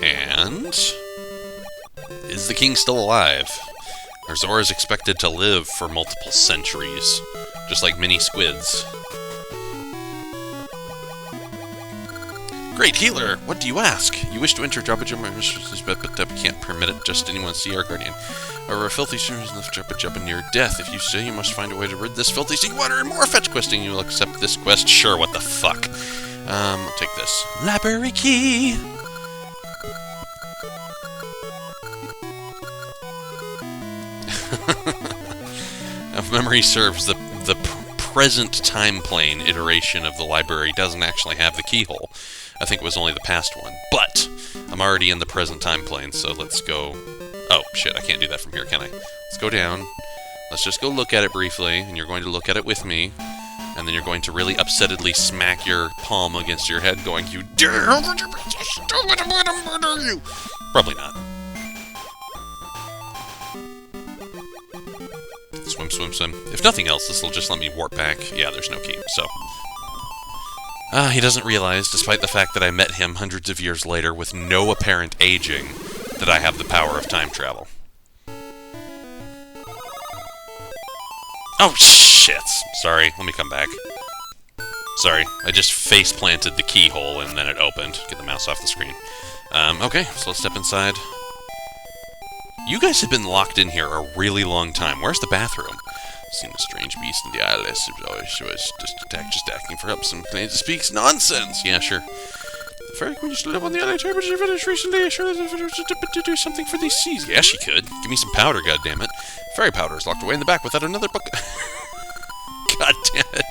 And is the king still alive? Or Zora is expected to live for multiple centuries, just like mini squids. Great healer! What do you ask? You wish to enter Jabba Jabba, but can't permit it. Just anyone see our guardian. Or a filthy stream is left Jabba Jabba near death. If you say you must find a way to rid this filthy sea water and more fetch questing, you will accept this quest. Sure, what the fuck? I'll take this. Library key! If memory serves, the present time plane iteration of the library doesn't actually have the keyhole. I think it was only the past one. But I'm already in the present time plane, so let's go... Oh, shit, I can't do that from here, can I? Let's go down. Let's just go look at it briefly, and you're going to look at it with me, and then you're going to really upsettedly smack your palm against your head, going, "You dare! How could you be so stupid? I'm going to murder you!" Probably not. Swim, swim, swim. If nothing else, this will just let me warp back. Yeah, there's no key, so... he doesn't realize, despite the fact that I met him hundreds of years later with no apparent aging, that I have the power of time travel. Oh, shit! Sorry, let me come back. Sorry, I just face-planted the keyhole and then it opened. Get the mouse off the screen. Okay, so let's step inside. You guys have been locked in here a really long time. Where's the bathroom? Seen a strange beast in the island. She was just acting for help. Some claims speaks nonsense. Yeah, sure. The fairy queen used to live on the island. But she finished recently. Sure, to do something for these seas. Yeah, she could. Give me some powder, goddammit. Fairy powder is locked away in the back without another book. God damn it.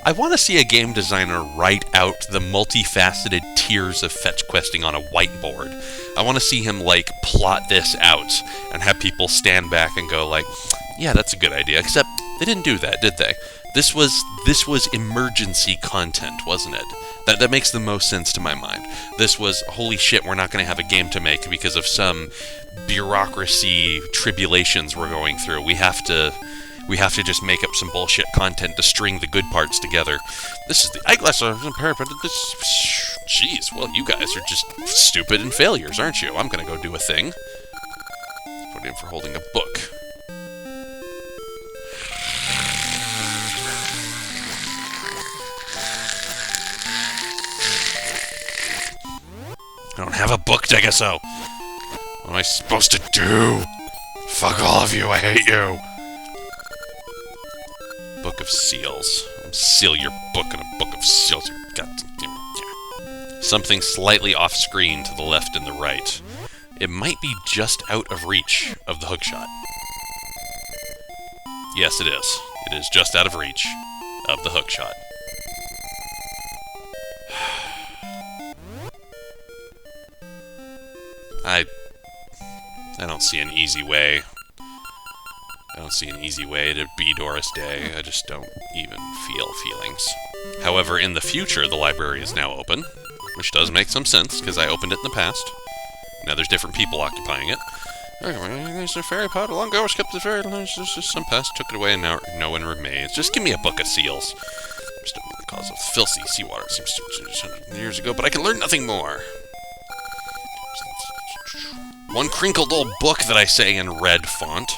I want to see a game designer write out the multifaceted tiers of fetch questing on a whiteboard. I want to see him, like, plot this out and have people stand back and go, like, yeah, that's a good idea. Except they didn't do that, did they? This was emergency content, wasn't it? That makes the most sense to my mind. This was, holy shit, we're not going to have a game to make because of some bureaucracy tribulations we're going through. We have to just make up some bullshit content to string the good parts together. This is the eyeglass parapet. Jeez, well, you guys are just stupid and failures, aren't you? I'm gonna go do a thing. Put in for holding a book. I don't have a book, Degaso. What am I supposed to do? Fuck all of you, I hate you. Book of Seals. Seal your book in a book of seals. Something slightly off-screen to the left and the right. It might be just out of reach of the hookshot. Yes, it is. It is just out of reach of the hookshot. I don't see an easy way. I don't see an easy way to be Doris Day. I just don't even feel feelings. However, in the future, the library is now open, which does make some sense, because I opened it in the past. Now there's different people occupying it. There's a fairy pot. Long ago, kept the fairy lunch. Some past took it away, and now no one remains. Just give me a book of seals. Just the cause of filthy seawater. It seems 100 years ago, but I can learn nothing more. One crinkled old book that I say in red font.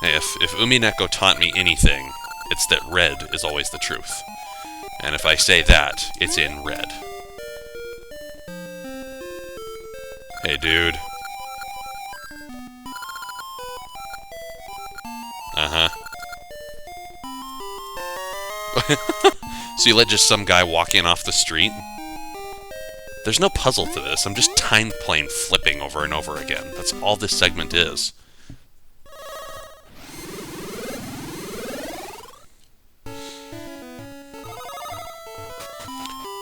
Hey, if Umineko taught me anything, it's that red is always the truth. And if I say that, it's in red. Hey, dude. Uh-huh. So you let just some guy walk in off the street? There's no puzzle to this. I'm just time plane flipping over and over again. That's all this segment is.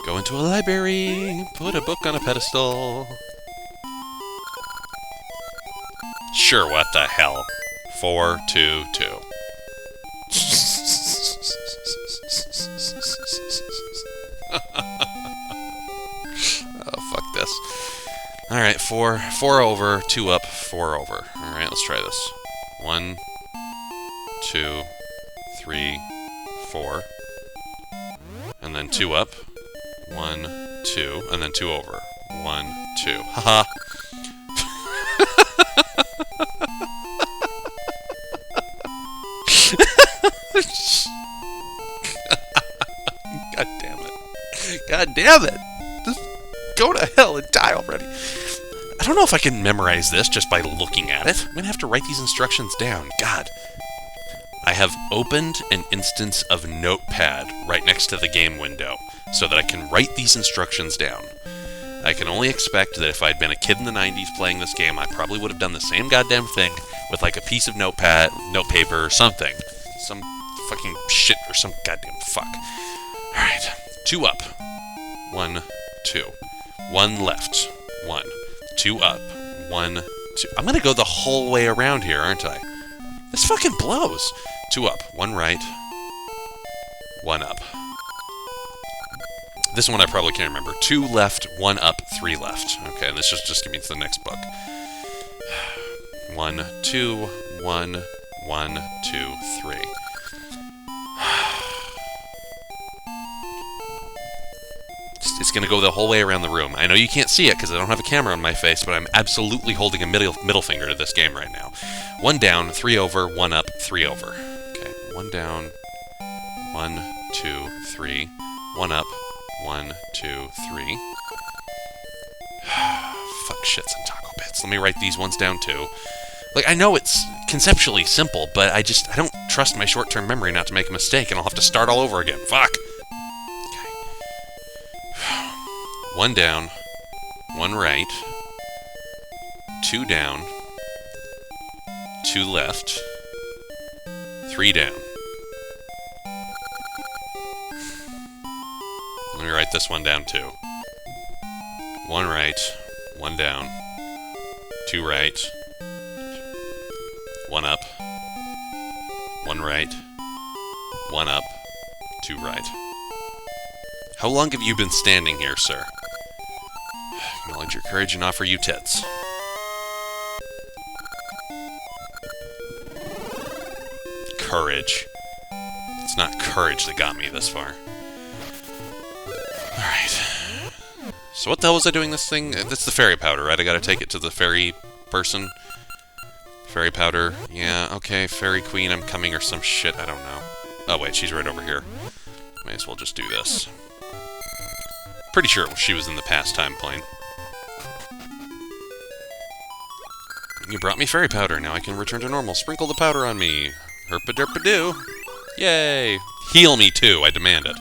Go into a library, put a book on a pedestal. Sure, what the hell? 4, 2, 2. Oh, fuck this. Alright, 4 over, 2 up, 4 over. Alright, let's try this. 1, 2, 3, 4. And then 2 up. 1, 2, and then 2 over. 1, 2. Haha. God damn it. God damn it. Just go to hell and die already. I don't know if I can memorize this just by looking at it. I'm going to have to write these instructions down. God. I have opened an instance of Notepad right next to the game window so that I can write these instructions down. I can only expect that if I'd been a kid in the 90s playing this game, I probably would have done the same goddamn thing with like a piece of notepad, notepaper, or something. Some fucking shit or some goddamn fuck. Alright. 2 up. 1, 2. 1 left. 1. 2 up. 1, 2. I'm gonna go the whole way around here, aren't I? This fucking blows. 2 up, 1 right, 1 up. This one I probably can't remember. 2 left, 1 up, 3 left. Okay, this just give me to the next book. 1, 2, 1, 1, 2, 3. It's going to go the whole way around the room. I know you can't see it because I don't have a camera on my face, but I'm absolutely holding a middle finger to this game right now. 1 down, 3 over, 1 up, 3 over. Okay, 1 down, 1, 2, 3, 1 up, 1, 2, 3. Fuck shits and taco bits. Let me write these ones down too. Like, I know it's conceptually simple, but I don't trust my short-term memory not to make a mistake, and I'll have to start all over again. Fuck! 1 down, 1 right, 2 down, 2 left, 3 down. Let me write this one down too. 1 right, 1 down, 2 right, 1 up, 1 right, 1 up, 2 right. How long have you been standing here, sir? Acknowledge your courage and offer you tits. Courage. It's not courage that got me this far. Alright. So what the hell was I doing this thing? That's the fairy powder, right? I gotta take it to the fairy person. Fairy powder. Yeah, okay. Fairy queen, I'm coming or some shit. I don't know. Oh, wait, she's right over here. May as well just do this. Pretty sure she was in the pastime plane. You brought me fairy powder. Now I can return to normal. Sprinkle the powder on me. Herpa-derpa-doo. Yay. Heal me, too. I demand it.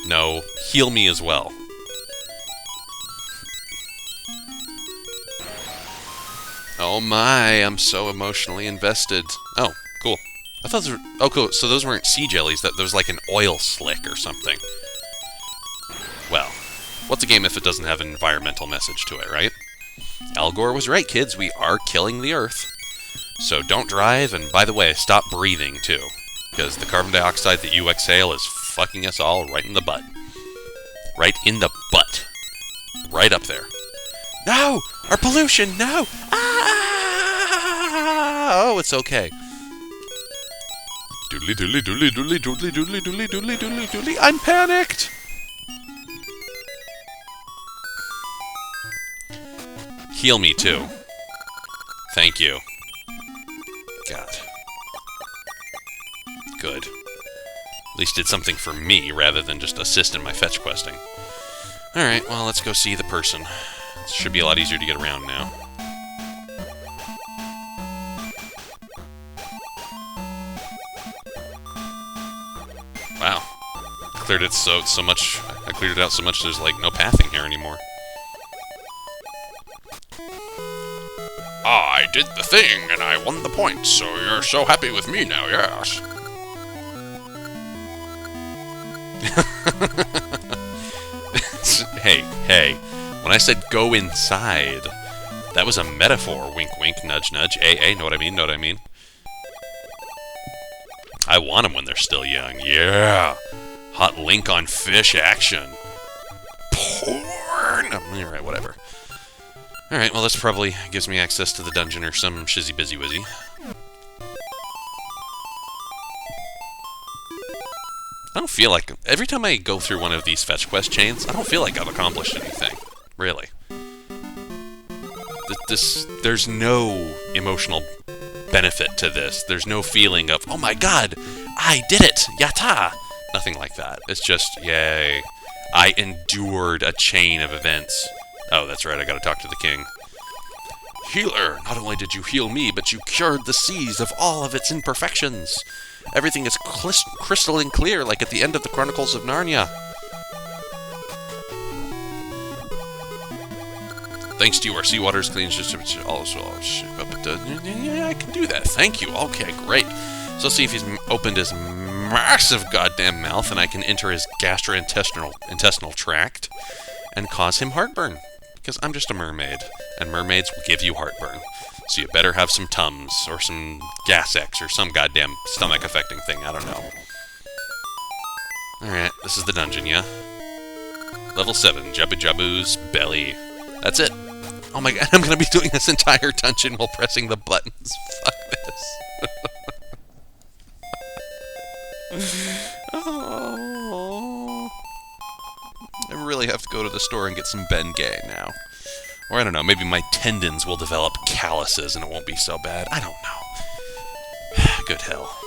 No. Heal me as well. Oh my, I'm so emotionally invested. Oh, cool. I thought those were... Oh, cool. So those weren't sea jellies. That was like an oil slick or something. Well, what's a game if it doesn't have an environmental message to it, right? Al Gore was right, kids. We are killing the Earth. So don't drive, and by the way, stop breathing, too. Because the carbon dioxide that you exhale is fucking us all right in the butt. Right in the butt. Right up there. No! Our pollution! No! Ah! Oh, it's okay. Doodly doodly doodly doodly doodly doodly doodly doodly doodly doodly. I'm panicked! Heal me, too. Thank you. God. Good. At least did something for me, rather than just assist in my fetch questing. Alright, well, let's go see the person. It should be a lot easier to get around now. Wow. Cleared it so much. I cleared it out so much there's, like, no pathing here anymore. I did the thing, and I won the point, so you're so happy with me now, yes. Hey, when I said go inside, that was a metaphor. Wink, wink, nudge, nudge. Know what I mean? Know what I mean? I want them when they're still young. Yeah. Hot link on fish action. Porn. Alright, whatever. Alright, well, this probably gives me access to the dungeon or some shizzy busy wizzy. I don't feel like... Every time I go through one of these fetch quest chains, I don't feel like I've accomplished anything. Really. There's no emotional benefit to this. There's no feeling of, oh my god, I did it! Yatta! Nothing like that. It's just, yay. I endured a chain of events. Oh, that's right, I gotta talk to the king. Healer! Not only did you heal me, but you cured the seas of all of its imperfections. Everything is crystalline clear, like at the end of the Chronicles of Narnia. Thanks to you, our seawater is clean. Yeah, I can do that. Thank you. Okay, great. So let's see if he's opened his massive goddamn mouth, and I can enter his gastrointestinal tract and cause him heartburn. Because I'm just a mermaid, and mermaids will give you heartburn. So you better have some Tums, or some Gas X, or some goddamn stomach-affecting thing, I don't know. Alright, this is the dungeon, yeah? Level 7, Jabba Jabu's belly. That's it. Oh my god, I'm gonna be doing this entire dungeon while pressing the buttons. Fuck this. Oh. I really have to go to the store and get some Bengay now. Or I don't know, maybe my tendons will develop calluses and it won't be so bad. I don't know. Good hell.